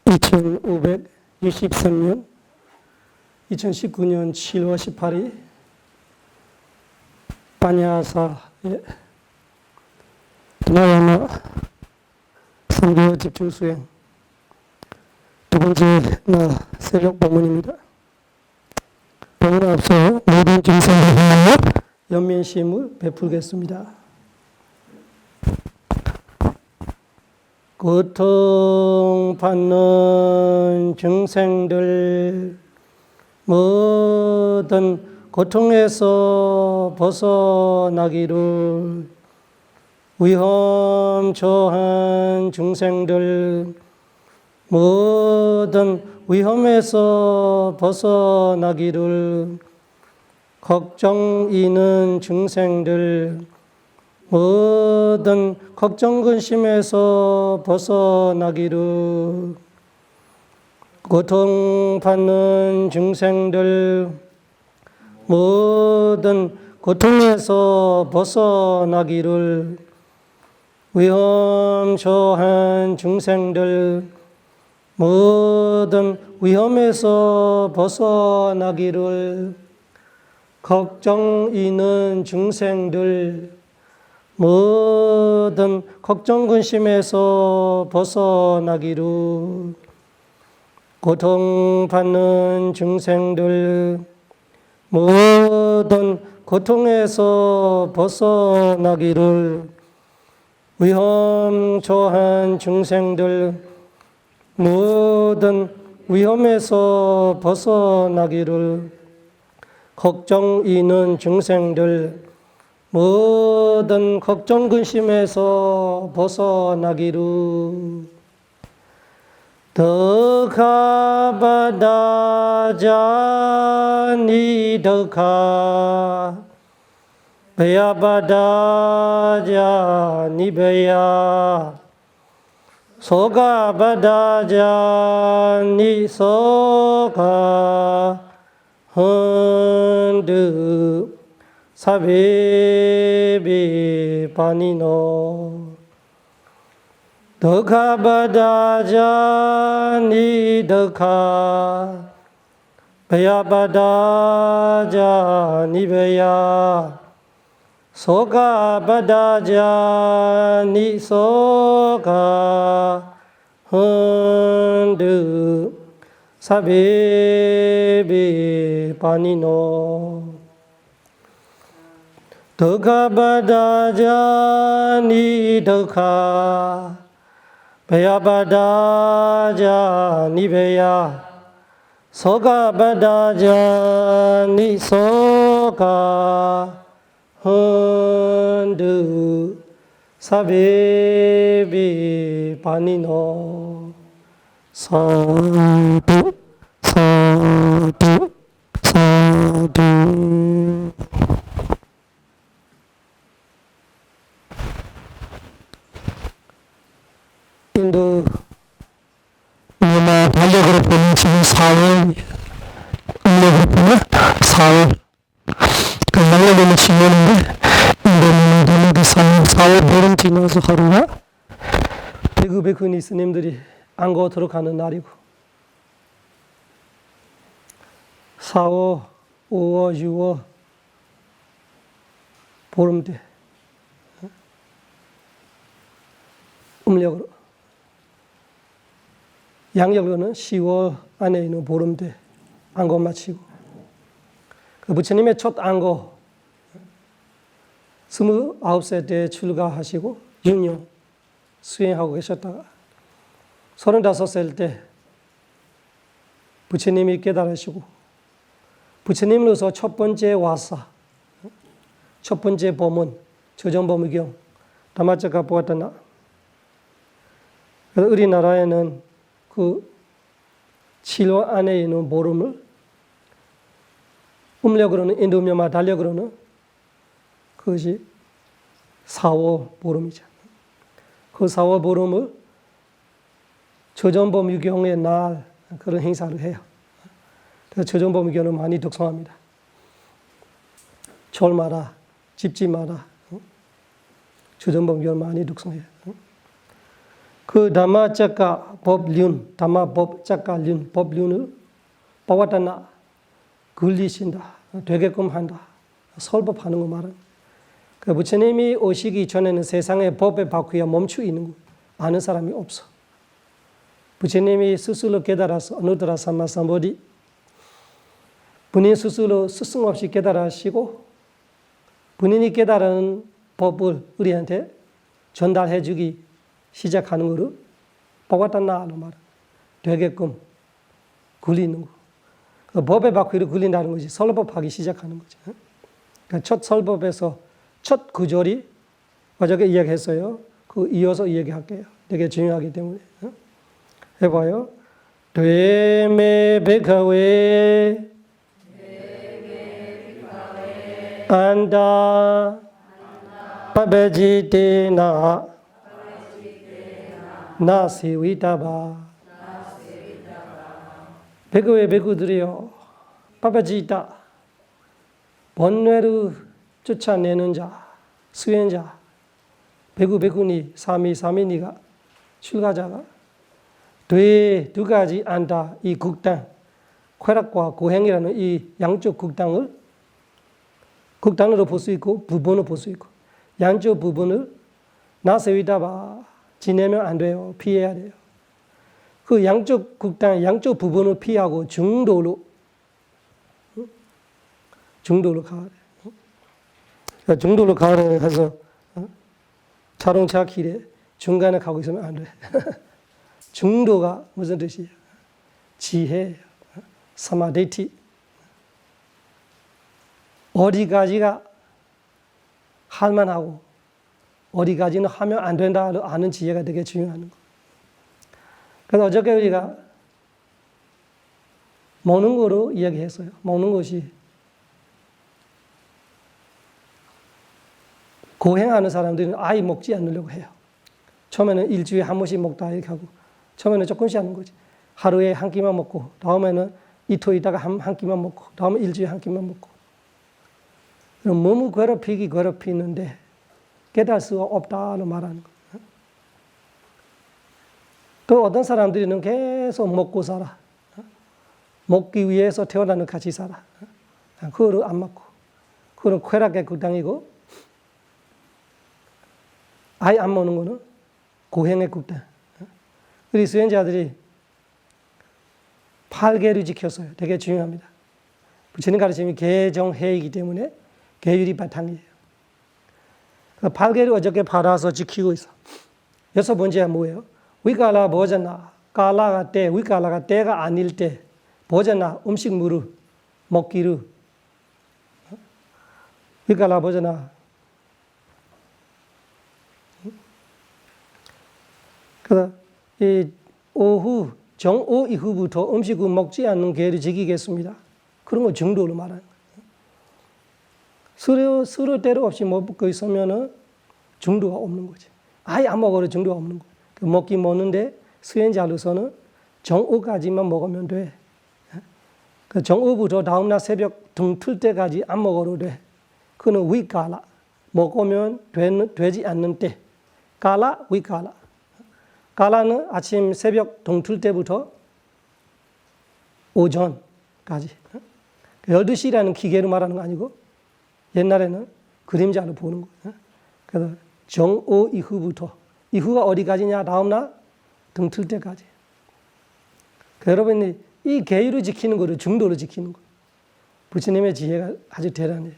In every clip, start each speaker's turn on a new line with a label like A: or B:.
A: 2563년 2019년 7월 18일 파냐사의 드나야마 선교 집중 수행 두 번째 새벽 법문입니다. 법문에 앞서 모든 증상을 향하여 연면심을 베풀겠습니다. 고통받는 중생들 모든 고통에서 벗어나기를, 위험 처한 중생들 모든 위험에서 벗어나기를, 걱정 있는 중생들 모든 걱정 근심에서 벗어나기를, 고통받는 중생들 모든 고통에서 벗어나기를, 위험 처한 중생들 모든 위험에서 벗어나기를, 걱정 있는 중생들 모든 걱정 근심에서 벗어나기를, 고통받는 중생들 모든 고통에서 벗어나기를, 위험 처한 중생들 모든 위험에서 벗어나기를, 걱정 있는 중생들 모든 걱정 근심에서 벗어나기를, 더카바다자니 더카 베야바다자니 베야 소가바다자니 소가 헌드 사베비 파니노 더카바다자니 더카 베야바다자니 베야 소가바다자니 소가 헌드 사베비 파니노 더카바다자니 더카 베야바다자니 베야 소가바다자니 소가 헌드 사베비 파니노 사두 사두 사두. 인도 달력으로 보면 지금 4월, 음력으로 보면 4월, 달력으로 지내는데, 인도는 달력이 4월 보름 지나서 하루가 배급의 근위 스님들이 안고 들어가는 날이고, 4월, 5월, 6월 보름 때 음력으로, 양력으로는 10월 안에 있는 보름때 안고 마치고, 그 부처님의 첫 안고 29세 때 출가하시고 6년 수행하고 계셨다가 35살 때 부처님이 깨달으시고, 부처님으로서 첫 번째 와사, 첫 번째 법문, 저정법의경 다마짜가보았다나, 우리나라에는 그 7월 안에 있는 보름을 음력으로는 인도음력마 달력으로는 그것이 4월 보름이죠. 그 4월 보름을 저전범유경의 날 그런 행사를 해요. 그래서 저전범유경을 많이 독송합니다. 절마다 집집마다 저전범유경을 많이 독송해요. 그 담마짝가 법륜, 담마법짝가 륜, 법륜을 바와타나 굴리신다, 되게끔 한다, 설법하는 거 말은. 그 부처님이 오시기 전에는 세상의 법의 바퀴가 멈추어 있는 거 아는 사람이 없어. 부처님이 스스로 깨달아서 어느드라 삼마삼보디 본인 스스로 스승 없이 깨달으시고 본인이 깨달은 법을 우리한테 전달해 주기 시작하는 거를 바와타나로 말은 되게끔 굴리는 거. 그 법의 바퀴를 굴린다는 것이 설법하기 시작하는 거죠. 그러니까 첫 설법에서 첫 구절이 어저께 이야기했어요. 그 이어서 이야기할게요. 되게 중요하기 때문에. 해봐요. 되메 베카웨 안다 파베지테나 나세위다바 베그웨 베그들이요 파베지타 번뇌를 쫓아내는 자 수행자 베그 베그니 사미 사미니가 출가자가 두 가지 안다 이 극단 쾌락과 고행이라는 이 양쪽 극단으로 볼 수 있고 부분을 볼 수 있고 양쪽 부분을 나세위다바 지내면 안 돼요. 피해야 돼요. 그 양쪽 극단, 양쪽 부분을 피하고 중도로 가야 돼요. 중도로 가야 해서 자동차 길에 중간에 가고 있으면 안 돼. 중도가 무슨 뜻이에요? 지혜예요. 사마디티. 어디까지가 할만하고 어디까지는 하면 안 된다 아는 지혜가 되게 중요한 거. 그래서 어저께 우리가 먹는 거로 이야기했어요. 먹는 것이 고행하는 사람들은 아예 먹지 않으려고 해요. 처음에는 일주일에 한 번씩 먹다 이렇게 하고 처음에는 조금씩 하는 거지. 하루에 한 끼만 먹고 다음에는 이틀 있다가 한 끼만 먹고 다음에 일주일에 한 끼만 먹고 그럼 몸을 괴롭히는데 깨달을 수가 없다는 말하는 거예요. 또 어떤 사람들은 계속 먹고 살아. 먹기 위해서 태어나는 같이 살아. 그거를 안 맞고 그거는 쾌락의 극단이고 아예 안 먹는 거는 고행의 극단. 우리 수행자들이 8계를 지켰어요. 되게 중요합니다. 부처님 가르침이 개정해이기 때문에 계율이 바탕이에요. 8계를 어저께 받아서 지키고 있어. 여섯 번째가 뭐예요? 위칼라 보잖아. 칼라가 때, 위칼라가 때가 아닐 때 보잖아. 음식물을 먹기를 위칼라 보잖아. 그래서 이 오후 정오 이후부터 음식을 먹지 않는 계를 지키겠습니다. 그런 거 정도로 말하는 거예요. 스스로 때로 없이 먹고 있으면은 정도가 없는 거지. 아예 안 먹어도 정도가 없는 거예요. 먹긴 먹는데 수행자로서는 정오까지만 먹으면 돼. 그 정오부터 다음날 새벽 등 틀 때까지 안 먹어도 돼. 그는 위칼라. 먹으면 되지 않는 때. 칼라, 위칼라. 칼라는 아침 새벽 등 틀 때부터 오전까지. 12시라는 기계로 말하는 거 아니고 옛날에는 그림자로 보는 거예요. 그래서 정오 이후부터 이후가 어디까지냐? 다음날 등 틀 때까지. 여러분이 이 계율을 지키는 거를 중도를 지키는 거. 부처님의 지혜가 아주 대단해요.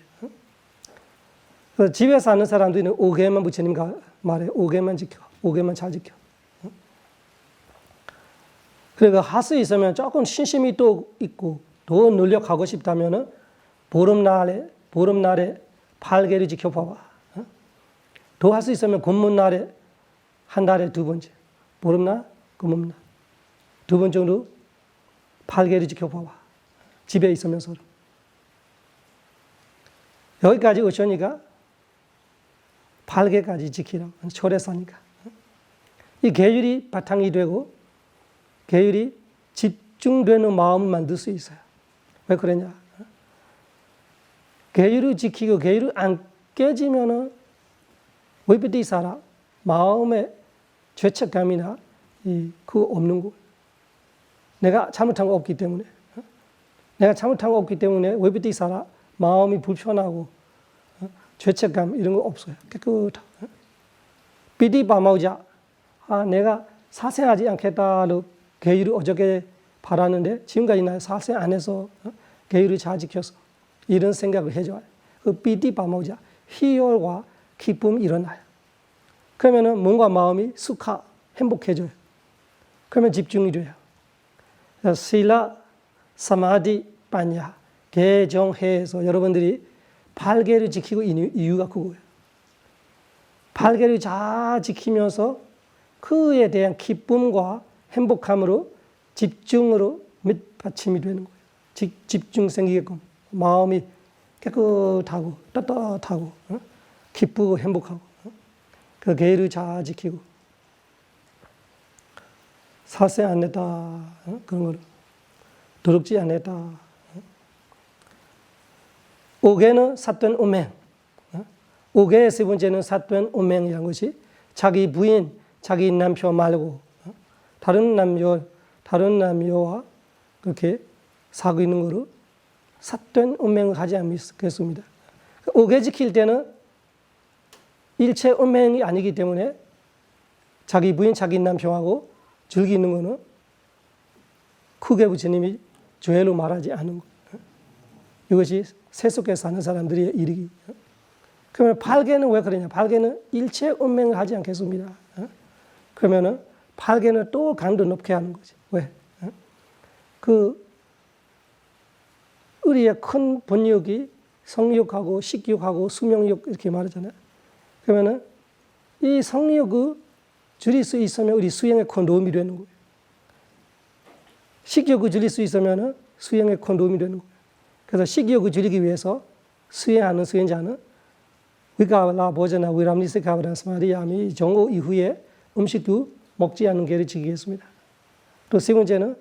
A: 그래서 집에 사는 사람들은 5개만 부처님 말해 5개만 지켜. 5개만 잘 지켜. 그리고 할 수 있으면 조금 신심이 또 있고 더 노력하고 싶다면은 보름날에 8개를 지켜봐봐. 더 할 수 있으면 금문날에 한 달에 2번째. 보름날, 금문날. 2번 정도 8개를 지켜봐봐. 집에 있으면서. 여기까지 오시니까 8개까지 지키라고. 철에 사니까. 이 계율이 바탕이 되고 계율이 집중되는 마음을 만들 수 있어요. 왜 그러냐? 계율을 지키고 계율을 안 깨지면은 위비디사라 마음에 죄책감이나 그거 없는 거. 내가 잘못한 거 없기 때문에. 내가 잘못한 거 없기 때문에 외부디 살아 마음이 불편하고 죄책감 이런 거 없어요. 깨끗하고. 비디 바마우자. 내가 사생하지 않겠다로 계율을 어저께 바랐는데 지금까지 나 사생 안 해서 계율을 잘 지켜서 이런 생각을 해줘요. 그 비디 바마우자. 희열과 기쁨이 일어나요. 그러면은 몸과 마음이 행복해져요. 그러면 집중이 돼요. 실라, 사마디, 빠냐, 개정해서 여러분들이 8개를 지키고 있는 이유가 그거예요. 8개를 잘 지키면서 그에 대한 기쁨과 행복함으로 집중으로 밑받침이 되는 거예요. 집중 생기게끔 마음이 깨끗하고 떳떳하고 기쁘고 행복하고 그 계율을 잘 지키고 사세 안 냈다 그런 거를 도둑질 안 했다. 5개는 사돈 음행. 5개의 세 번째는 사돈 음행이라는 것이 자기 부인, 자기 남편 말고 다른 남녀와 그렇게 사고 있는 거로 사돈 음행을 하지 않겠습니다. 5개 지킬 때는 일체 음행이 아니기 때문에 자기 부인, 자기 남편하고 즐기는 거는 크게 부처님이 죄로 말하지 않은 거. 이것이 세속에 사는 사람들의 일이기. 그러면 8개는 왜 그러냐? 8개는 일체 음행을 하지 않겠습니다. 그러면은 8개는 또 강도 높게 하는 거지. 왜? 우리의 큰 본욕이 성욕하고 식욕하고 수명욕 이렇게 말하잖아요. 그러면은 이 성욕을 줄일 수 있으면 우리 수행에 큰 도움이 되는 거예요. 식욕을 줄일 수 있으면 수행에 큰 도움이 되는 거예요. 그래서 식욕을 줄이기 위해서 수행하는 수행자는 위가라 보저나 위람리스카브라 스마리야미 정오 이후에 음식도 먹지 않는 게를 지키겠습니다. 또 세 번째는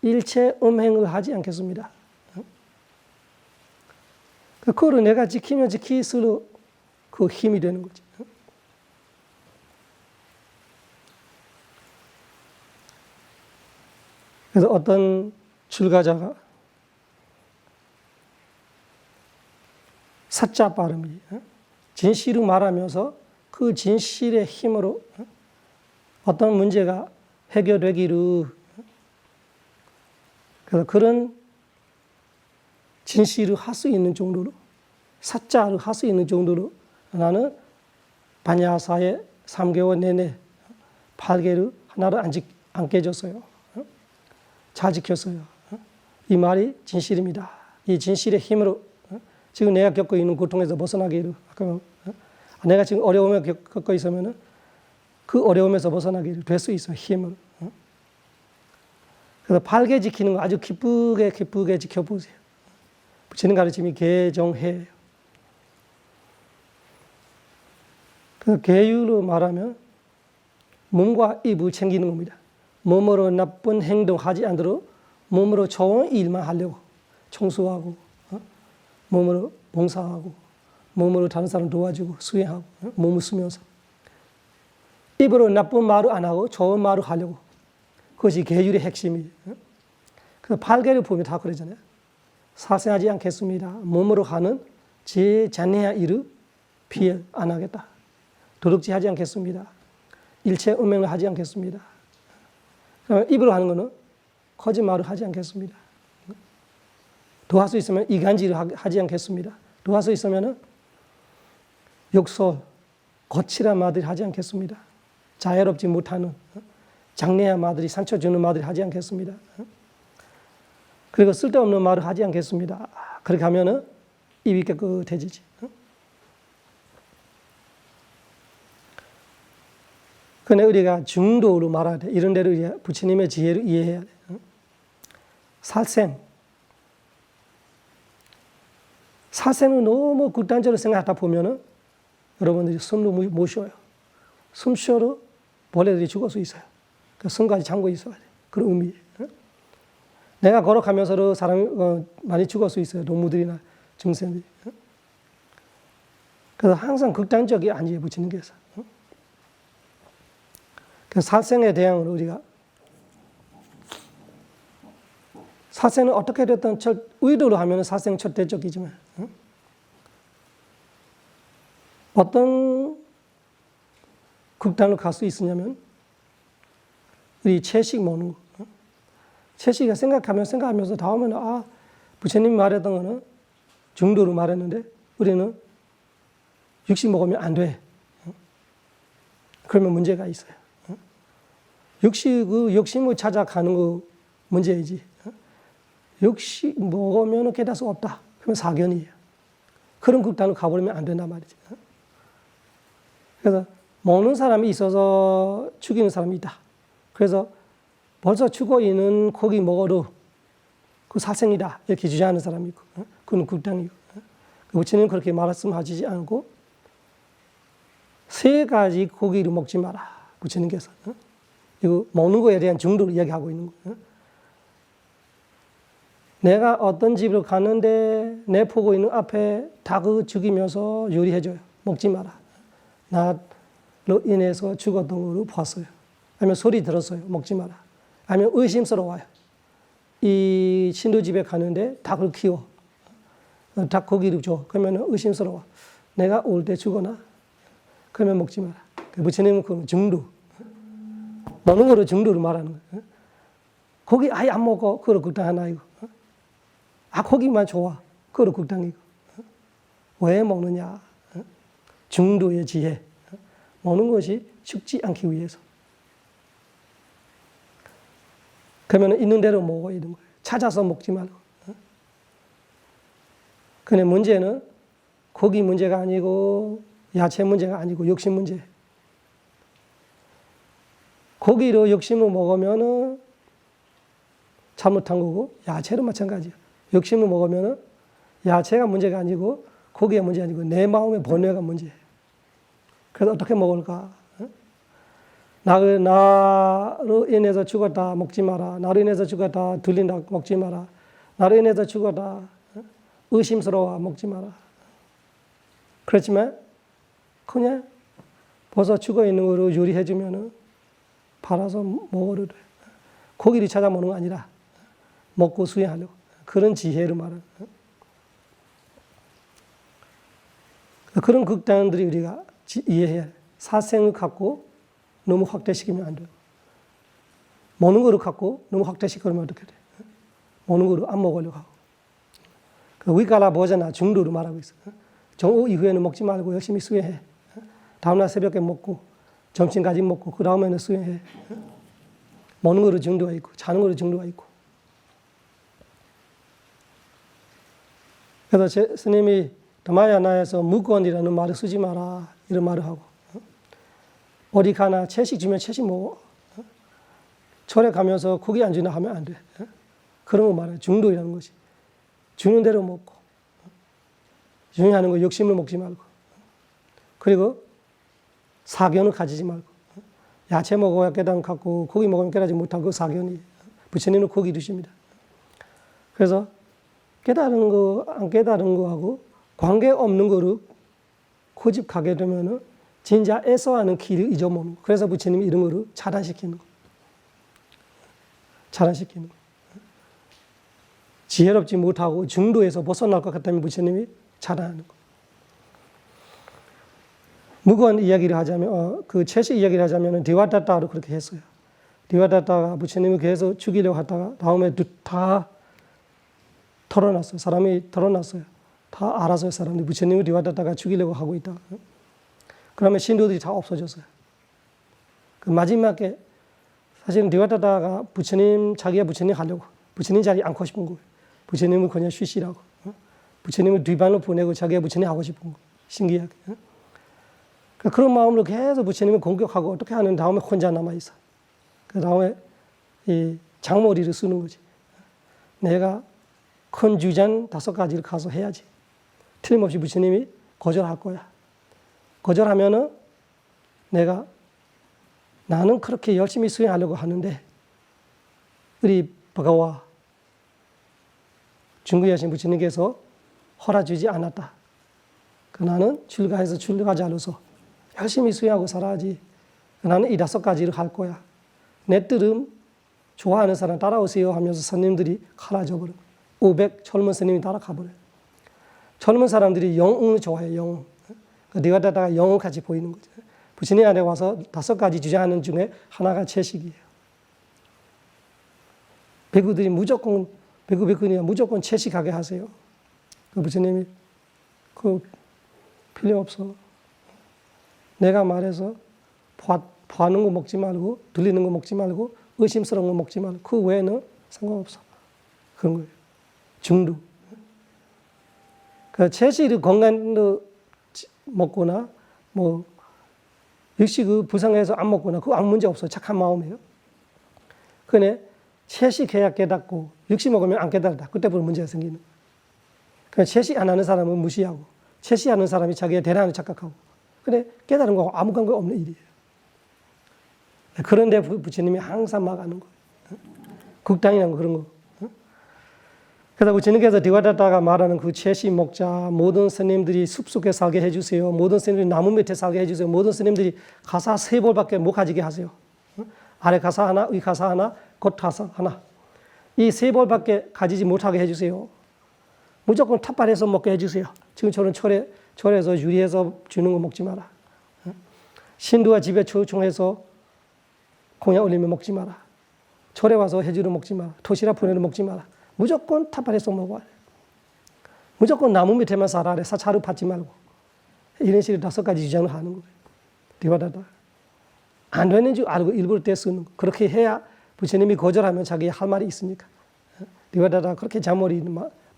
A: 일체 음행을 하지 않겠습니다. 그거를 내가 지키면 지킬수록 그 힘이 되는 거지. 그래서 어떤 출가자가 사자 발음이 진실을 말하면서 그 진실의 힘으로 어떤 문제가 해결되기를 그래서 그런 진실을 할 수 있는 정도로 사자를 할 수 있는 정도로 나는 반야사에 3개월 내내 8개를 하나를 안 깨졌어요. 잘 지켰어요. 이 말이 진실입니다. 이 진실의 힘으로 지금 내가 겪고 있는 고통에서 벗어나기를 내가 지금 어려움을 겪고 있으면 그 어려움에서 벗어나기를 될 수 있어요. 힘을. 그래서 8개 지키는 거 아주 기쁘게 지켜보세요. 부처님 가르침이 개정해예요. 그 계율로 말하면 몸과 입을 챙기는 겁니다. 몸으로 나쁜 행동하지 않도록 몸으로 좋은 일만 하려고 청소하고 몸으로 봉사하고 몸으로 다른 사람 도와주고 수행하고 몸을 쓰면서 입으로 나쁜 말을 안 하고 좋은 말을 하려고 그것이 계율의 핵심이에요. 그래서 8개를 보면 다 그러잖아요. 사생하지 않겠습니다. 몸으로 하는 제 잔해한 일을 피해 안 하겠다. 도둑질 하지 않겠습니다. 일체 음행을 하지 않겠습니다. 입으로 하는 것은 거짓말을 하지 않겠습니다. 도할 수 있으면 이간질을 하지 않겠습니다. 도할 수 있으면 욕설, 거칠한 말들 하지 않겠습니다. 자애롭지 못하는 장래한 말들이 상처 주는 말들 하지 않겠습니다. 그리고 쓸데없는 말을 하지 않겠습니다. 그렇게 하면은 입이 깨끗해지지. 그런데 우리가 중도로 말해야 돼. 이런 데를 부처님의 지혜를 이해해야 돼. 살생은 너무 극단적으로 생각하다 보면은 여러분들이 숨도 못 쉬어요. 숨 쉬어도 벌레들이 죽을 수 있어요. 그 숨까지 잠고 있어야 돼. 그런 의미예요. 내가 걸어가면서도 사람이 많이 죽을 수 있어요. 동물들이나 중생들이. 그래서 항상 극단적이 아니에요. 부처님께서. 그 사생에 대항으로 우리가 사생은 어떻게 됐든 의도로 하면 사생 절대적이지만 어떤 극단으로 갈 수 있으냐면 우리 채식 먹는 거. 채식이 생각하면서 다음에는 부처님이 말했던 거는 중도로 말했는데 우리는 육식 먹으면 안 돼. 그러면 문제가 있어요. 욕심을 찾아가는 거 문제이지. 육식 먹으면 깨달을 수 없다. 그러면 사견이에요. 그런 극단으로 가버리면 안 된단 말이지. 그래서 먹는 사람이 있어서 죽이는 사람이 있다. 그래서 벌써 죽어 있는 고기 먹어도 그 사생이다. 이렇게 주장하는 사람이 있고, 그건 극단이고. 부처님은 그렇게 말씀하시지 않고, 3가지 고기를 먹지 마라. 부처님께서. 이거 먹는 거에 대한 중도를 이야기하고 있는 거예요. 내가 어떤 집으로 갔는데 내 보고 있는 앞에 닭을 죽이면서 요리해줘요. 먹지 마라. 나로 인해서 죽었던 걸로 봤어요. 아니면 소리 들었어요. 먹지 마라. 아니면 의심스러워요. 이 신도집에 가는데 닭을 키워. 닭 고기를 줘. 그러면 의심스러워. 내가 올 때 죽어나? 그러면 먹지 마라. 부처님은 그건 중도. 먹는 거로 중도를 말하는 거예요. 고기 아예 안 먹어. 그거 극단 하나이고. 고기만 좋아. 그거 극단이고. 왜 먹느냐? 중도의 지혜. 먹는 것이 죽지 않기 위해서. 그러면 있는 대로 먹어야 되는 거예요. 찾아서 먹지 말고. 근데 문제는 고기 문제가 아니고 야채 문제가 아니고 욕심 문제. 고기로 욕심을 먹으면 잘못한 거고 야채도 마찬가지예요. 욕심을 먹으면 야채가 문제가 아니고 고기가 문제 아니고 내 마음의 번뇌가 문제예요. 그래서 어떻게 먹을까? 나로 인해서 죽었다 먹지 마라. 나로 인해서 죽었다 들린다 먹지 마라. 나로 인해서 죽었다 의심스러워 먹지 마라. 그렇지만 그냥 벌써 죽어 있는 거로 요리해 주면은 팔아서 먹어도 돼. 고기를 찾아 먹는 거 아니라 먹고 수행하려고. 그런 지혜를 말하는. 그런 극단들이 우리가 이해해야 해. 사생을 갖고 너무 확대시키면 안 돼요. 먹는 거를 갖고 너무 확대시키면 어떻게 돼? 먹는 거를 안 먹으려고 하고. 위가라 보잖아. 중도로 말하고 있어. 정오 이후에는 먹지 말고 열심히 수행해. 다음날 새벽에 먹고 점심까지 먹고 그 다음에는 수행해. 먹는 거로 중도가 있고 자는 거로 중도가 있고. 그래서 스님이 다마야나에서 무건이라는 말을 쓰지 마라 이런 말을 하고 어디 가나 채식 주면 채식 먹어. 절에 가면서 고기 안 주나 하면 안 돼. 그런 거 말해요. 중도이라는 것이. 주는 대로 먹고 중요한 거 욕심을 먹지 말고 그리고 사견을 가지지 말고 야채 먹어야 깨달음 갖고 고기 먹으면 깨달지 못하고 그 사견이 부처님은 고기 드십니다. 그래서 깨달은 거 안 깨달은 거하고 관계없는 거로 고집하게 되면은 진짜 애써하는 길을 잊어먹는 거. 그래서 부처님이 이런 거를 차단시키는 거. 차단시키는 거. 지혜롭지 못하고 중도에서 벗어날 것 같다면 부처님이 차단하는 거. 무거운 이야기를 하자면, 그 채식 이야기를 하자면 디와다타로 그렇게 했어요. 디와다타가 부처님을 계속 죽이려고 하다가 다음에 다 털어놨어요. 사람이 털어놨어요. 다 알았어요. 사람들이 부처님을 디와다타가 죽이려고 하고 있다. 그러면 신도들이 다 없어졌어요. 그 마지막에 사실은 디와다타가 자기가 부처님 하려고 부처님 자리에 앉고 싶은 거예요. 부처님은 그냥 쉬시라고. 부처님을 뒷반으로 보내고 자기가 부처님 하고 싶은 거예요. 신기하게. 그런 마음으로 계속 부처님을 공격하고 어떻게 하는 다음에 혼자 남아있어. 그 다음에 이 장머리를 쓰는 거지. 내가 큰 주장 5가지를 가서 해야지. 틀림없이 부처님이 거절할 거야. 거절하면은 나는 그렇게 열심히 수행하려고 하는데 우리 버가와 중국에 하신 부처님께서 허락주지 않았다. 나는 출가해서 출가자로서 열심히 수행하고 살아야지. 나는 이 5가지를 할 거야. 내 뜻은 좋아하는 사람 따라오세요 하면서 스님들이 갈라져 버려요. 500 젊은 스님이 따라가버려요. 젊은 사람들이 영을 좋아해요. 영. 디와다타가 영을 같이 보이는 거죠. 부처님 안에 와서 5가지 주장하는 중에 하나가 채식이에요. 배구들이 무조건 배구니가 무조건 채식하게 하세요. 그 부처님이 그 필요 없어. 내가 말해서 봐는 거 먹지 말고 들리는 거 먹지 말고 의심스러운 거 먹지 말고 그 외에는 상관없어. 그런 거예요. 중도. 그 채식을 건강으로 먹거나 뭐 육식을 불쌍해서 안 먹거나 그거 아무 문제 없어요. 착한 마음이에요. 근데 채식해야 깨닫고 육식 먹으면 안 깨달다. 그때부터 문제가 생기는 거예요. 그러니까 채식 안 하는 사람은 무시하고 채식하는 사람이 자기의 대단을 착각하고 근데 깨달은 거하고 아무 관계 없는 일이에요. 그런데 부처님이 항상 막하는 거예요. 극단이라는 거 그런 거. 그래서 부처님께서 디와다타가 말하는 그 채식 먹자, 모든 스님들이 숲속에 살게 해주세요. 모든 스님들이 나무 밑에 살게 해주세요. 모든 스님들이 가사 3벌밖에 못 가지게 하세요. 아래 가사 하나, 위 가사 하나, 겉 가사 하나. 이 3벌밖에 가지지 못하게 해주세요. 무조건 탑발해서 먹게 해주세요. 지금처럼 절에서 유리해서 주는 거 먹지 마라. 신도와 집에 초청해서 공약 올리면 먹지 마라. 절에 와서 해주를 먹지 마라. 도시락 보내는 먹지 마라. 무조건 탑발해서 먹어야 돼. 무조건 나무 밑에만 살아래. 사찰을 받지 말고. 이런 식으로 5가지 주장을 하는 거예요. 디와다타. 안 되는 줄 알고 일부러 떼쓰는 거. 그렇게 해야 부처님이 거절하면 자기 할 말이 있으니까. 디와다타 그렇게 잔머리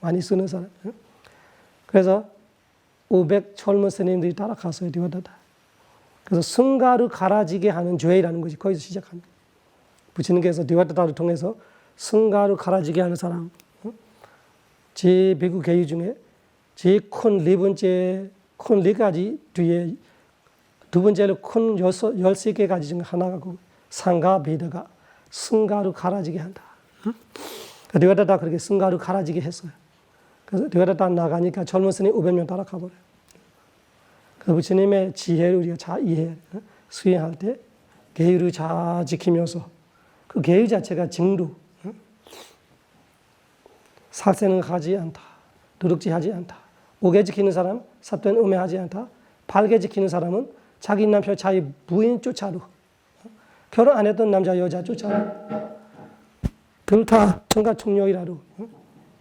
A: 많이 쓰는 사람. 그래서 500 젊은 스님들이 따라갔어요. 디와다타. 그래서 승가를 갈아지게 하는 죄라는 것이 거기서 시작합니다. 부처님께서 디와다타를 통해서 승가를 갈아지게 하는 사람, 제 비구 계유 중에 제일 큰 4번째, 큰 4가지 뒤에 2번째로 큰 13개가지 중에 하나가 그 상가 베다가 승가를 갈아지게 한다. 디와다타 그렇게 승가를 갈아지게 했어요. 그래서 디와다타 나가니까 젊은 스님 500명 따라가버려요. 그 부처님의 지혜를 우리가 잘 이해해. 수행할 때 계율을 잘 지키면서 그 계율 자체가 증루. 살세는 하지 않다. 도둑질하지 않다. 5개 지키는 사람, 삿된 음해하지 않다. 8개 지키는 사람은 자기 남편, 자기 부인 쫓아루. 결혼 안 했던 남자, 여자 쫓아루. 들타, 청가총력이라루.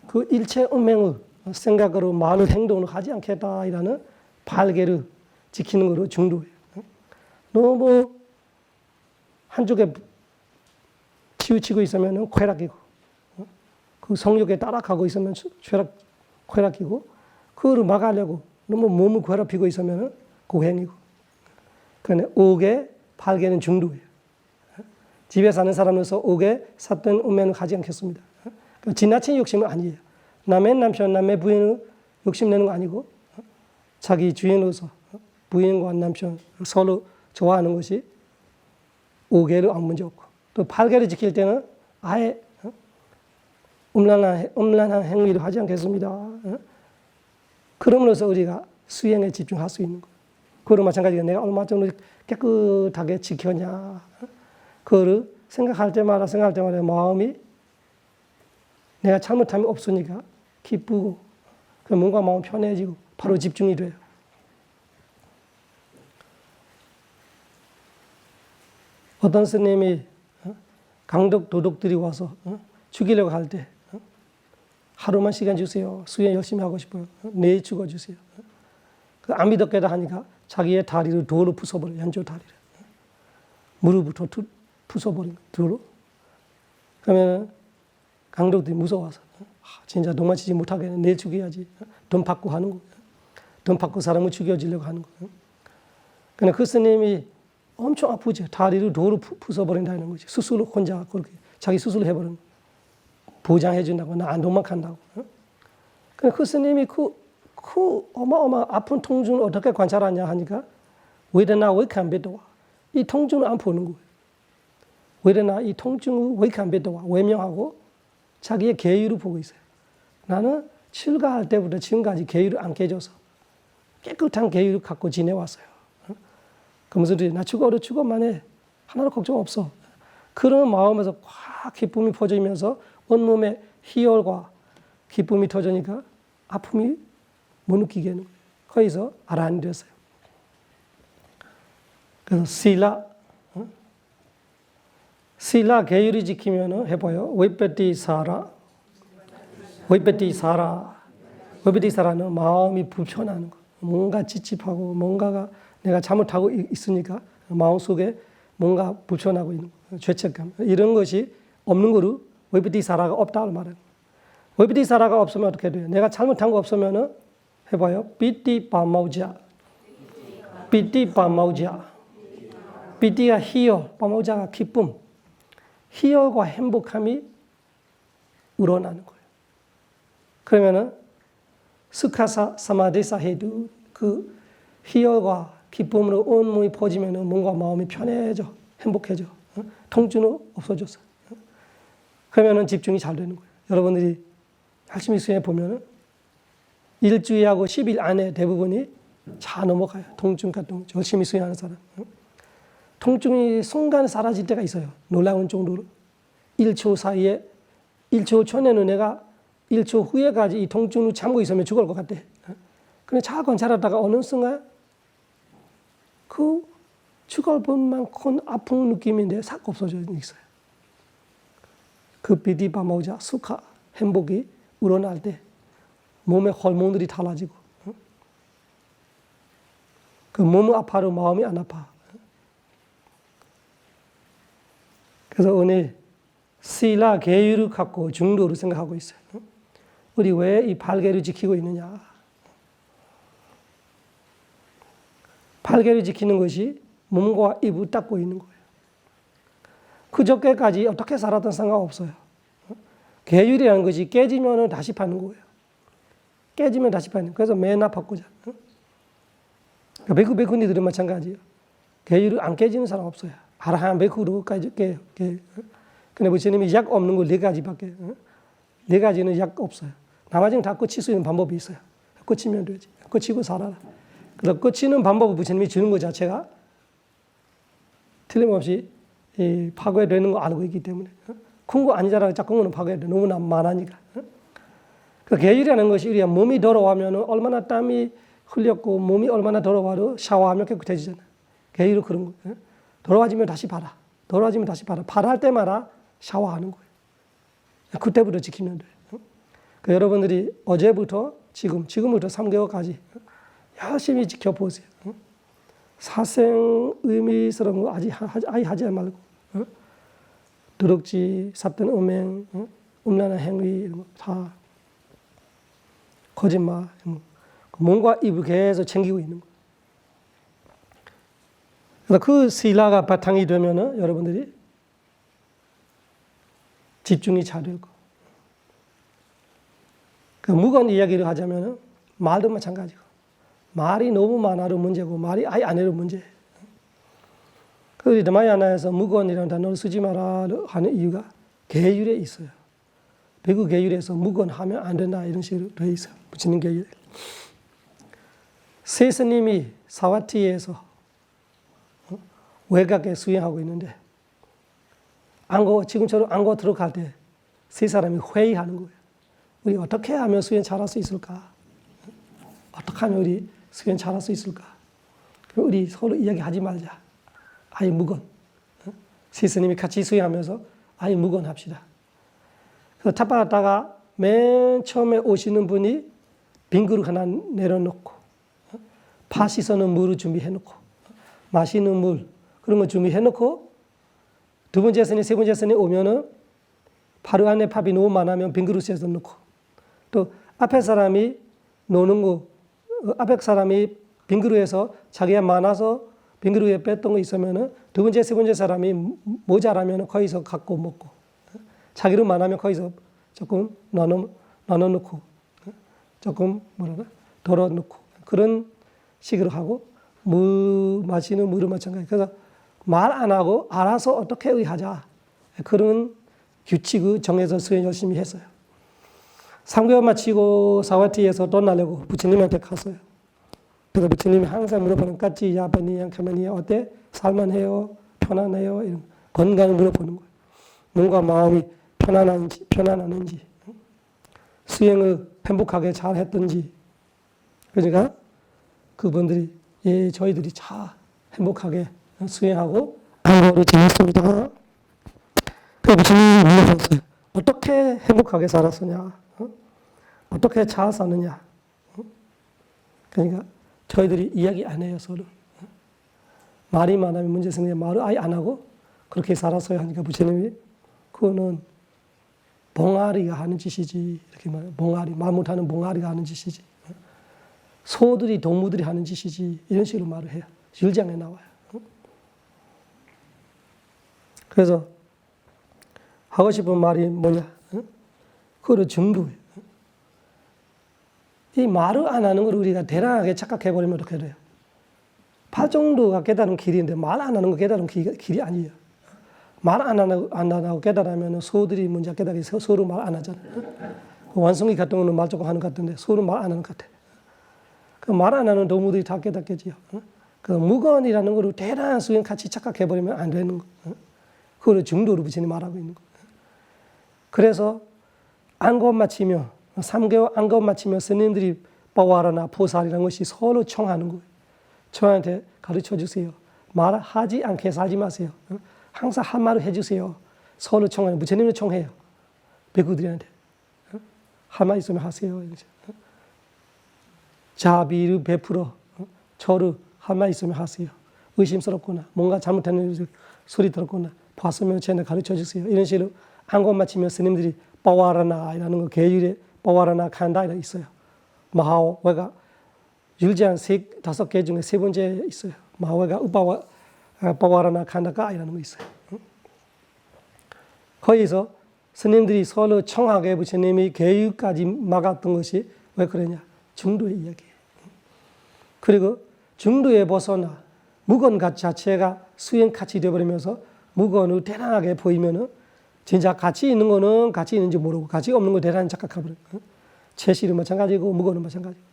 A: 그 일체 음행을 생각으로 말을 행동을 하지 않겠다라는 8개를 지키는 거로 중도예요. 너무 한쪽에 치우치고 있으면 쾌락이고 그 성욕에 따라가고 있으면 쾌락이고 그거를 막으려고 너무 몸을 괴롭히고 있으면 고행이고 그런데 5개, 8개는 중도예요. 집에 사는 사람으로서 5개, 삿된 음행을 하지 않겠습니다. 지나친 욕심은 아니에요. 남의 남편, 남의 부인을 욕심내는 거 아니고 자기 주인으로서 부인과 남편 서로 좋아하는 것이 5개를 아무 문제 없고 또 8개를 지킬 때는 아예 음란한 행위를 하지 않겠습니다. 그럼으로써 우리가 수행에 집중할 수 있는 거예요. 그거로 마찬가지로 내가 얼마 정도 깨끗하게 지켰냐. 그거를 생각할 때마다 마음이 내가 잘못함이 없으니까 기쁘고 몸과 마음 편해지고 바로 집중이 돼요. 어떤 스님이 강독 도둑들이 와서 죽이려고 할 때 하루만 시간 주세요. 수행 열심히 하고 싶어요. 내일 죽어주세요. 안 믿었겠다 하니까 자기의 다리를 돌로 부숴버려요. 양쪽 다리를. 무릎부터 부숴버린 돌로. 그러면 강독들이 무서워서 진짜 도망치지 못하겠네. 내일 죽여야지. 돈 받고 하는 거. 돈 받고 사람을 죽여주려고 하는 거. 근데 그 스님이 엄청 아프죠. 다리를 돌로 부숴버린다는 거지. 스스로 혼자 그렇게 자기 스스로 해버리는 거. 보장해 준다고 나 안 도망간다고. 근데 그 스님이 그 어마어마 아픈 통증을 어떻게 관찰하냐 하니까 웨드나 왜 이렇게 안 뱉어와. 이 통증을 안 보는 거예요. 웨드나 이 통증을 왜 이렇게 안 뱉어와. 외면하고 자기의 계율을 보고 있어요. 나는 출가할 때부터 지금까지 계율을 안 깨져서 깨끗한 계율을 갖고 지내왔어요. 그 무슨 소리? 나 죽어도 죽어만 해. 하나도 걱정 없어. 그런 마음에서 확 기쁨이 퍼지면서 온몸에 희열과 기쁨이 터지니까 아픔이 못 느끼게 하는 거예요. 거기서 아란이 됐어요. 그래서 실라 계율이 지키면 해봐요. 웨베티사라는 마음이 불편한 거. 뭔가 찝찝하고 뭔가가 내가 잘못하고 있으니까 마음속에 뭔가 불편하고 있는 거. 죄책감. 이런 것이 없는 거로 웨베티사라가 없다고 말해요. 웨베티사라가 없으면 어떻게 돼요? 내가 잘못한 거 없으면 해봐요. 삐띠빠마우자. 삐띠가 희열, 빠마우자가 기쁨. 희열과 행복함이 우러나는 거예요. 그러면은 스카사 사마데사 해도 그 희열과 기쁨으로 온몸이 퍼지면은 뭔가 마음이 편해져, 행복해져, 통증은 없어졌어. 그러면은 집중이 잘 되는 거예요. 여러분들이 열심히 수행해 보면은 일주일하고 10일 안에 대부분이 잘 넘어가요. 통증 같은 거 열심히 수행하는 사람. 통증이 순간 사라질 때가 있어요. 놀라운 정도로. 1초 사이에, 1초 전에는 내가 1초 후에까지 이 통증을 참고 있으면 죽을 것 같아. 근데 잘 관찰하다가 어느 순간 그 죽을 뻔만큼 아픈 느낌인데 싹 없어져 있어요. 그 비디바마우자, 수카, 행복이 우러날 때 몸의 호르몬들이 달라지고 그 몸은 아파도 마음이 안 아파. 그래서 오늘 실라 계율을 갖고 중도로 생각하고 있어요. 우리 왜 이 8계를 지키고 있느냐. 8계를 지키는 것이 몸과 입을 닦고 있는 거예요. 그저께까지 어떻게 살았던 상관없어요. 계율이라는 것이 깨지면 다시 파는 거예요. 깨지면 다시 파는 거예요. 그래서 맨날 바꾸자. 베쿠니들은 마찬가지예요. 계율이 안 깨지는 사람 없어요. 아라한 베쿠로까지 깨요. 근데 부처님이 약 없는 거 4가지밖에, 4가지는 약 없어요. 나머지는 다 고칠 수 있는 방법이 있어요. 고치면 되지. 고치고 살아라. 그래서 고치는 방법을 부처님이 주는 것 자체가 틀림없이 파괴되는 거 알고 있기 때문에. 큰 거 아니잖아. 작은 거는 파괴돼. 너무나 많으니까. 그 계율이라는 것이 우리가 몸이 더러워하면 얼마나 땀이 흘렸고 몸이 얼마나 더러워도 샤워하면 깨끗해지잖아. 계율은 그런 거예요. 더러워지면 다시 봐라. 더러워지면 다시 봐라. 발할 때마다 샤워하는 거예요. 그때부터 지키면 돼요. 그 여러분들이 어제부터 지금부터 3개월까지 열심히 지켜보세요. 사생 의미스러운 거 아예 하지 말고 드럭지, 삿된 음행, 음란한 행위 이런 거 다 거짓말, 몸과 입을 계속 챙기고 있는 거예요. 그래서 그 실라가 바탕이 되면은 여러분들이 집중이 잘 되고. 그 무거운 이야기를 하자면은 말도 마찬가지고. 말이 너무 많아도 문제고 말이 아예 안 해도 문제예요. 그래서 드마야나에서 무거운이라는 단어를 쓰지 마라 하는 이유가 계율에 있어요. 배구 계율에서 무거운하면 안 된다 이런 식으로 되어 있어요. 부처님 계율. 세 스님이 사와티에서 외곽에 수행하고 있는데 지금처럼 안고 들어갈 때 세 사람이 회의하는 거예요. 우리 어떻게 하면 수행 잘할 수 있을까? 어떻게 하면 우리 수행 잘할 수 있을까? 그럼 우리 서로 이야기하지 말자. 아예 무건. 세 스님이 같이 수행하면서 아예 무건 합시다. 그래서 탑바다가 맨 처음에 오시는 분이 빈 그릇 하나 내려놓고 파 씻어놓은 물을 준비해놓고 마시는 물 그런 거 준비해놓고 두 번째 스님, 세 번째 스님 오면은 바로 안에 밥이 너무 많으면 빈 그릇에서 넣고 또 앞에 사람이 노는 거 앞에 사람이 빈 그릇에서 자기가 많아서 빈 그릇에 뺐던 거 있으면은 두 번째, 세 번째 사람이 모자라면 거기서 갖고 먹고 자기로 많으면 거기서 조금 나눠 놓고 조금 덜어 놓고 그런 식으로 하고 물 마시는 물을 마찬가지. 그래서 말 안 하고 알아서 어떻게 하자 그런 규칙을 정해서 수행 열심히 했어요. 3개월 마치고 사와티에서 떠나려고 부처님한테 갔어요. 그래서 부처님이 항상 물어보는 까찌 야바니야 가마니야 어때? 살만해요? 편안해요? 이런 건강을 물어보는 거예요. 몸과 마음이 편안하는지, 수행을 행복하게 잘 했던지. 그러니까 그분들이 예, 저희들이 잘 행복하게 수행하고 안거를 지냈습니다. 그 부처님이 물어봤어요. 어떻게 행복하게 살았느냐? 어떻게 잘 사느냐? 그러니까 저희들이 이야기 안 해요, 서로. 말이 많으면 문제 생기면 말을 아예 안 하고 그렇게 살았어요 하니까 부처님이 그거는 봉아리가 하는 짓이지. 이렇게 말해요. 봉아리, 말 못하는 봉아리가 하는 짓이지. 소들이, 동무들이 하는 짓이지. 이런 식으로 말을 해요. 일장에 나와요. 그래서 하고 싶은 말이 뭐냐? 그거를 중도예요. 이 말을 안 하는 걸 우리가 대단하게 착각해버리면 어떻게 돼요? 파정도가 깨달은 길인데 말 안 하는 거 깨달은 길이 아니에요. 말 안 하고 깨달으면 소들이 먼저 깨달기 서로 말 안 하잖아요. 원숭이 같은 거는 말 조금 하는 것 같은데 서로 말 안 하는 것 같아요. 그 말 안 하는 동물들이 다 깨닫겠지요. 그 무건이라는 거를 대단한 수행 같이 착각해버리면 안 되는 거. 그거를 중도로 부처님 말하고 있는 거. 그래서 안건 마치며 3개월 안건 마치며 스님들이 빠와라나 보살이라는 것이 서로 청하는 거예요. 저한테 가르쳐 주세요. 말하지 않게 살지 마세요. 항상 한 말을 해주세요. 서로 청하는 부처님은 청해요. 배구들한테 할 말 있으면 하세요. 자비를 베풀어 저를 할 말 있으면 하세요. 의심스럽거나 뭔가 잘못하는 소리 들었거나 봤으면 저한테 가르쳐 주세요. 이런 식으로 안건 마치면 스님들이 빠와라나라는 거 계율에 빠와라나 칸다가 있어요. 마하오가 율제한 5개 중에 3번째 있어요. 마하오가 빠와라나 칸다가이라는 거 있어요. 거기서 스님들이 서로 청하게 부처님이 계율까지 막았던 것이 왜 그러냐? 중도의 이야기예요. 그리고 중도에 벗어나 무건 가치 자체가 수행 가치 되어버리면서 무건으로 대단하게 보이면은 진짜 가치 있는 거는 가치 있는지 모르고 가치 없는 거 대단히 착각해버려요. 채실은 마찬가지고 무건은 마찬가지고.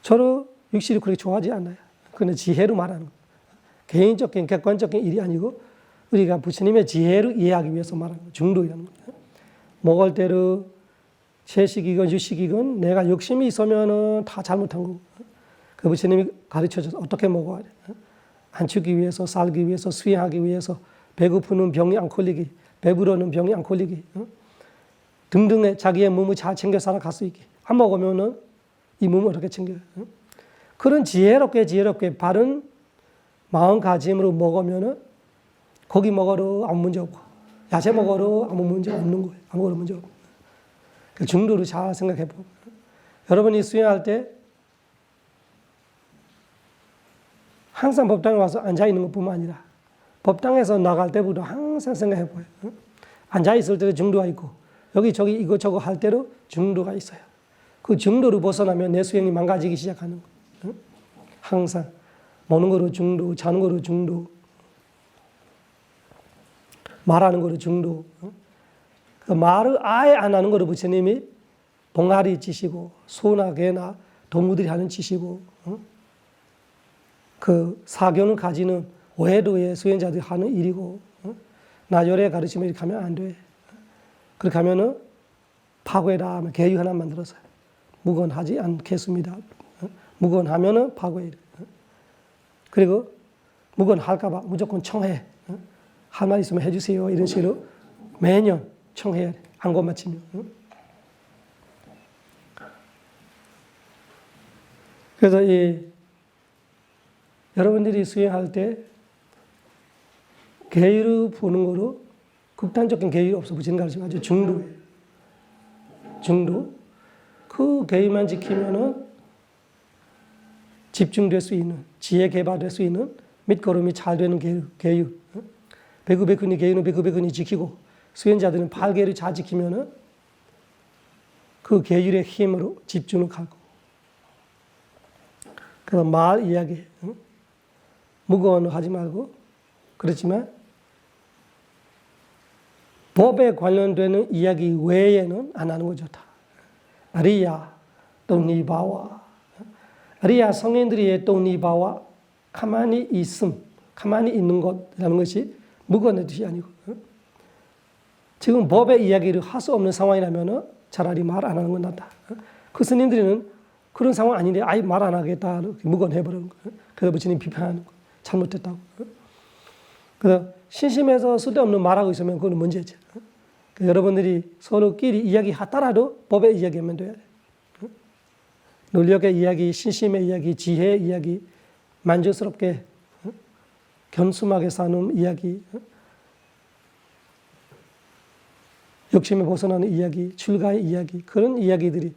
A: 저는 육실을 그렇게 좋아하지 않아요. 그건 지혜로 말하는 거예요. 개인적인 객관적인 일이 아니고 우리가 부처님의 지혜를 이해하기 위해서 말하는 거예요. 중도이라는 거예요. 먹을 때로 채식이건 유식이건 내가 욕심이 있으면은 다 잘못한 거고. 그 부처님이 가르쳐줘서 어떻게 먹어야 돼. 안 죽기 위해서, 살기 위해서, 수행하기 위해서, 배고프는 병이 안 걸리기, 배부르는 병이 안 걸리기, 등등의 자기의 몸을 잘 챙겨 살아갈 수 있게. 안 먹으면은 이 몸을 어떻게 챙겨요? 그런 지혜롭게 바른 마음가짐으로 먹으면은 고기 먹어도 아무 문제 없고, 야채 먹어도 아무 문제 없는 거예요. 아무것도 문제 없고. 그 중도를 잘 생각해 보고. 여러분이 수행할 때 항상 법당에 와서 앉아있는 것뿐만 아니라 법당에서 나갈 때부터 항상 생각해 보여요. 앉아있을 때도 중도가 있고 여기저기 이것저것 할 때도 중도가 있어요. 그 중도를 벗어나면 내 수행이 망가지기 시작하는 거예요. 항상 먹는 거로 중도, 자는 거로 중도, 말하는 거로 중도. 그 말을 아예 안 하는 거로 부처님이 봉아리 짓이고 소나 개나 동무들이 하는 짓이고 그 사교는 가지는 오해도의 수행자들이 하는 일이고 나열의 가르침을 이렇게 하면 안 돼. 그렇게 하면은 파괴다 하면 계유 하나 만들었어요. 무건하지 않겠습니다. 무건하면은 파괴. 그리고 무건할까봐 무조건 청해. 할 말 있으면 해주세요. 이런 식으로 매년 청해야 돼. 안건 마치면. 그래서 여러분들이 수행할 때 계율을 보는 거로 극단적인 계율이 없어. 부처님 가르치면 아주 중도예요. 중도. 그 계율만 지키면은 집중될 수 있는, 지혜 개발될 수 있는 밑거름이 잘 되는 계율. 배구배구니 계율은 배구배구니 지키고 수행자들은 8계율을 잘 지키면은 그 계율의 힘으로 집중을 가고. 그래서 말 이야기. 무거운 하지 말고 그렇지만 법에 관련되는 이야기 외에는 안 하는 거 좋다. 아리야 또 니바와 아리야 성인들의 또 니바와 가만히 있음, 가만히 있는 것이라는 것이 무거운 뜻이 아니고 지금 법의 이야기를 할 수 없는 상황이라면 차라리 말 안 하는 건 낫다. 그 스님들은 그런 상황 아닌데 아예 말 안 하겠다 무건해버리는 거예요. 그래서 부처님 비판하는 거 잘못했다고. 그래서 신심해서 쓸데없는 말하고 있으면 그건 문제죠. 여러분들이 서로끼리 이야기하더라도 법의 이야기하면 돼요. 논력의 이야기, 신심의 이야기, 지혜의 이야기, 만족스럽게 겸손하게 사는 이야기, 욕심에 벗어나는 이야기, 출가의 이야기, 그런 이야기들이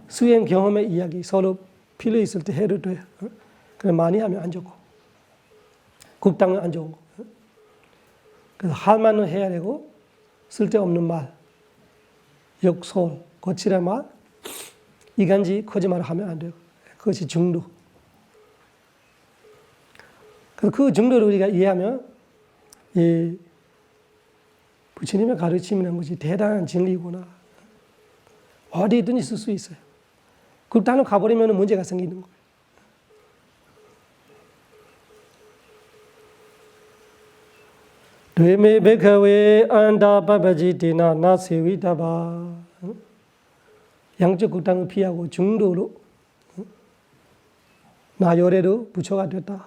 A: 수행 경험의 이야기 서로 필요 있을 때 해도 돼요. 그래 많이 하면 안 좋고 굽당은 안 좋은 거. 그래서 할 말은 해야 되고 쓸데없는 말, 욕설, 거칠한 말, 이간질, 거짓말을 하면 안 되고 그것이 중도. 그 중도를 우리가 이해하면 이 부처님의 가르침이라는 것이 대단한 진리구나. 어디든 있을 수 있어요. 그렇다는 가버리면 문제가 생기는 거예요. 되메 베카웨 안다바바지티나 나세위다바. 양쪽 극단을 피하고 중도로 나열에도 부처가 됐다.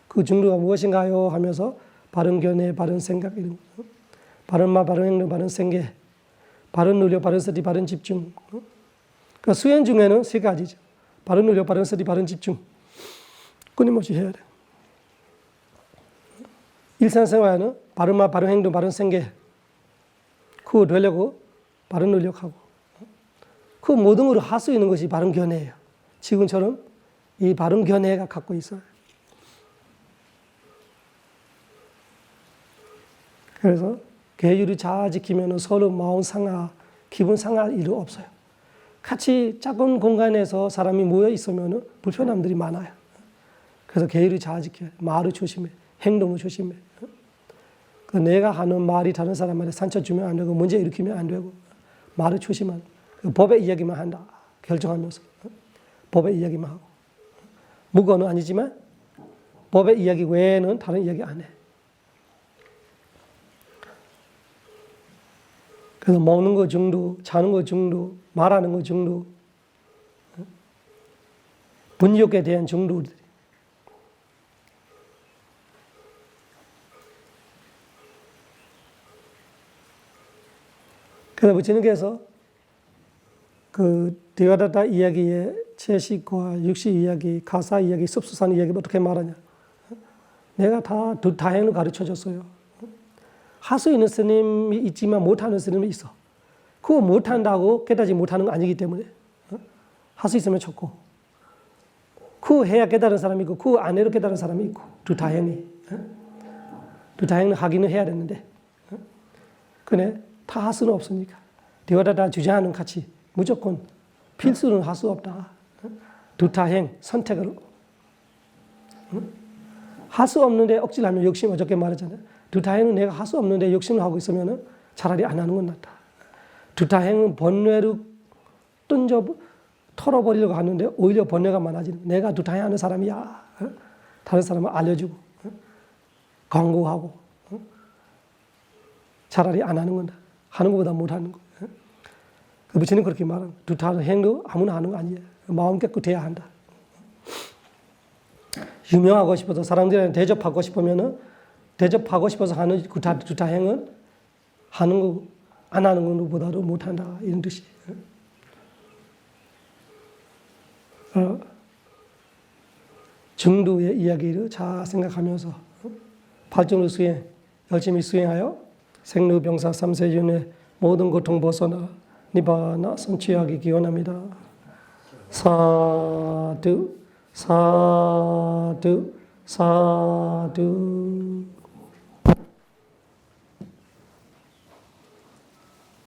A: 그 중도가 무엇인가요? 하면서 바른 견해, 바른 생각, 이런 거. 바른 말, 바른 행동, 바른 생계, 바른 노력, 바른 스티, 바른 집중. 그러니까 수행 중에는 세 가지죠. 바른 노력, 바른 스티, 바른 집중. 끊임없이 해야 돼요. 일상생활에는 바른 말, 바른 행동, 바른 생계. 그거 되려고 바른 노력하고. 그 모든 걸 할 수 있는 것이 바른 견해예요. 지금처럼 이 바른 견해가 갖고 있어요. 그래서 계율을 잘 지키면 서로 마음 상하, 기분 상할 일은 없어요. 같이 작은 공간에서 사람이 모여 있으면 불편함들이 많아요. 그래서 계율을 잘 지켜야 돼. 말을 조심해. 행동을 조심해. 내가 하는 말이 다른 사람한테 상처 주면 안 되고 문제 일으키면 안 되고 말을 조심하는 법의 이야기만 한다. 결정하면서 법의 이야기만 하고 무거는 아니지만 법의 이야기 외에는 다른 이야기 안 해. 그래서 먹는 거 정도, 자는 거 정도, 말하는 거 정도, 분욕에 대한 정도들이. 그래서 부처님께서 그 디와다타 이야기의 채식과 육식 이야기, 가사 이야기, 습수산 이야기 어떻게 말하냐. 내가 다 다행을 가르쳐 줬어요. 할 수 있는 스님이 있지만 못하는 스님이 있어. 그거 못한다고 깨닫지 못하는 거 아니기 때문에 할 수 있으면 좋고 그거 해야 깨달은 사람이 있고 그거 안 해도 깨달은 사람이 있고 두 다행이 하기는 해야 되는데 근데 다 할 수는 없으니까 디와다타 주장하는 같이 무조건 필수는 할 수 없다. 두 다행 선택으로 할 수 없는데 억지를 하면 욕심 어저께 말했잖아요. 두 다행은 내가 할 수 없는데 욕심을 하고 있으면 차라리 안 하는 건 낫다. 두 다행은 번뇌로 털어버리려고 하는데 오히려 번뇌가 많아지는. 내가 두 다행하는 사람이야. 다른 사람을 알려주고 광고하고 차라리 안 하는 건다. 하는 것보다 못 하는 거. 그 부처님 그렇게 말하는. 두 다행도 아무나 하는 거 아니에요. 마음 깨끗해야 한다. 유명하고 싶어서 사람들한테 대접하고 싶으면은 대접하고 싶어서 하는 그 두 다행은 하는 거 안 하는 것보다도 못한다 이런 뜻이에요. 중도의 이야기를 잘 생각하면서 발전의 수행 열심히 수행하여 생로병사 삼세윤의 모든 고통 벗어나 니바나 성취하기 기원합니다. 사두 사두 사두